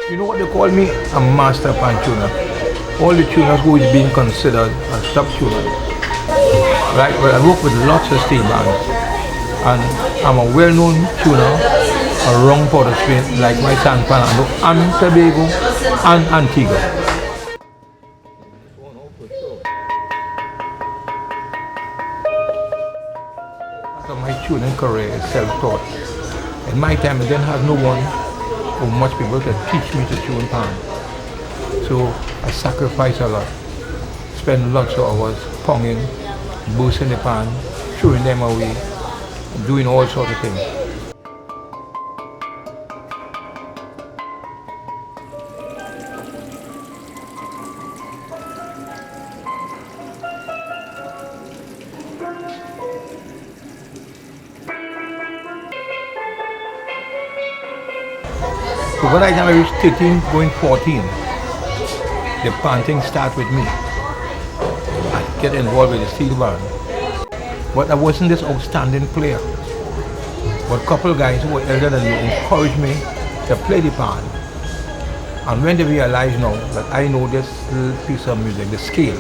You know what they call me? A master pan tuner. All the tuners who is being considered as top tuners. Right, well, I work with lots of steel bands. And I'm a well-known tuner around Port of Spain, like my San Fernando and Tobago and Antigua. So my tuning career is self-taught. In my time, I didn't have no one or much people to teach me to tune pan. So I sacrificed a lot. Spend lots of hours ponging, boosting the pan, throwing them away, doing all sorts of things. So when I reached 13, going 14, the panting started with me. I get involved with the steel band. But I wasn't this outstanding player. But a couple of guys who were elder than me encouraged me to play the pan. And when they realized now that I know this little piece of music, the scale,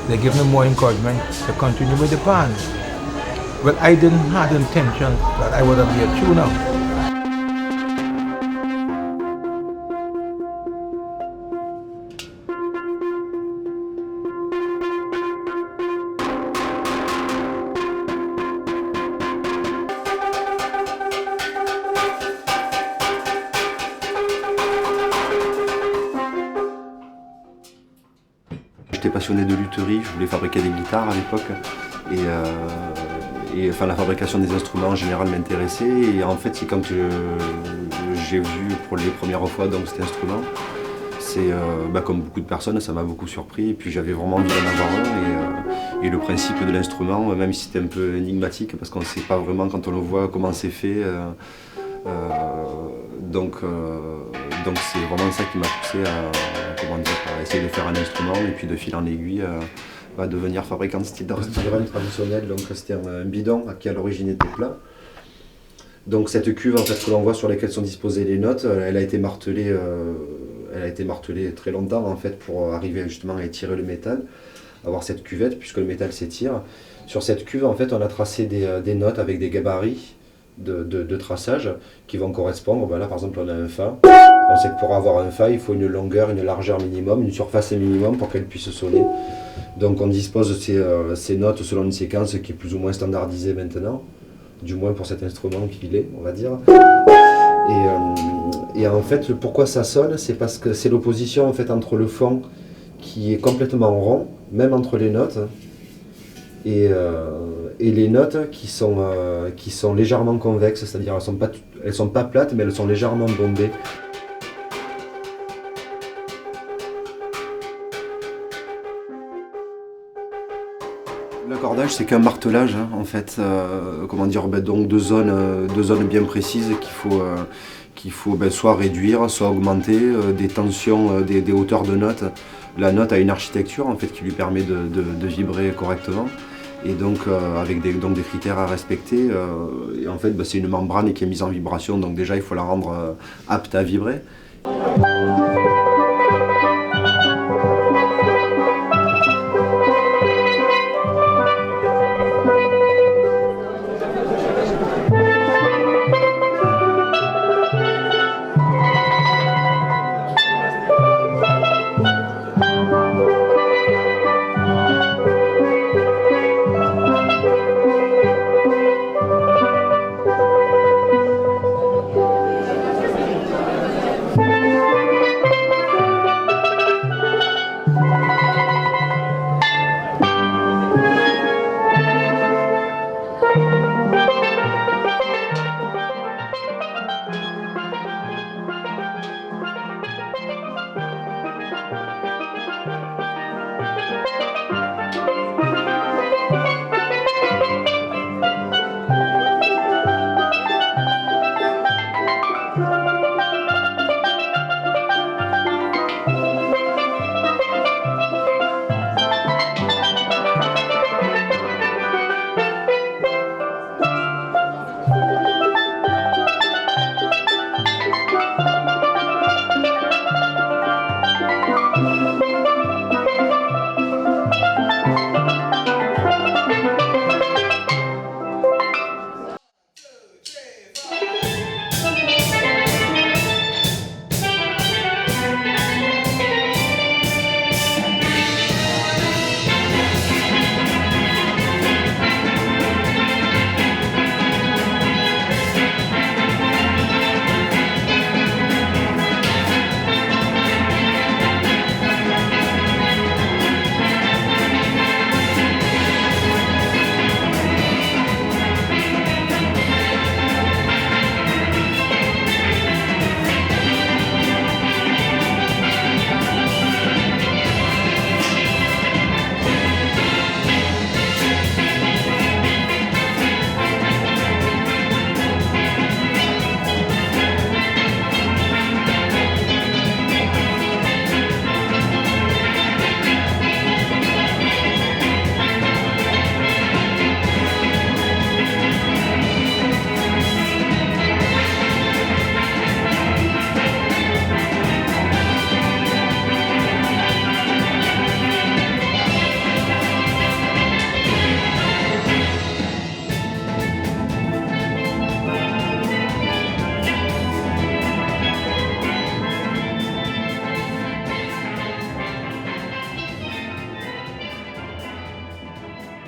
they give me more encouragement to continue with the pan. Well, I didn't have the intention that I would be a tuner. J'étais passionné de lutherie, je voulais fabriquer des guitares à l'époque et enfin, la fabrication des instruments en général m'intéressait et en fait c'est quand j'ai vu pour les premières fois donc, cet instrument, c'est comme beaucoup de personnes ça m'a beaucoup surpris et puis j'avais vraiment envie d'en avoir un et le principe de l'instrument, même si c'était un peu énigmatique parce qu'on ne sait pas vraiment quand on le voit comment c'est fait. Donc c'est vraiment ça qui m'a poussé à essayer de faire un instrument et puis de fil en aiguille à devenir fabricant de steel drum. Steel drum traditionnel, donc c'était un bidon qui à l'origine était plat. Donc cette cuve en fait, que l'on voit sur laquelle sont disposées les notes, elle a été martelée très longtemps en fait, pour arriver justement à étirer le métal, avoir cette cuvette puisque le métal s'étire. Sur cette cuve en fait, on a tracé des notes avec des gabarits de traçage qui vont correspondre. Ben là par exemple on a un Fa, on sait que pour avoir un Fa il faut une longueur, une largeur minimum, une surface minimum pour qu'elle puisse sonner. Donc on dispose ces notes selon une séquence qui est plus ou moins standardisée maintenant, du moins pour cet instrument qu'il est, on va dire. Et en fait pourquoi ça sonne, c'est parce que c'est l'opposition en fait entre le fond qui est complètement rond, même entre les notes, et les notes qui sont légèrement convexes, c'est-à-dire elles sont pas plates mais elles sont légèrement bombées. L'accordage c'est qu'un martelage hein, en fait, donc deux zones bien précises qu'il faut soit réduire, soit augmenter, des tensions, des hauteurs de notes. La note a une architecture en fait qui lui permet de vibrer correctement. Et donc avec des critères à respecter, et en fait c'est une membrane qui est mise en vibration, donc déjà il faut la rendre apte à vibrer.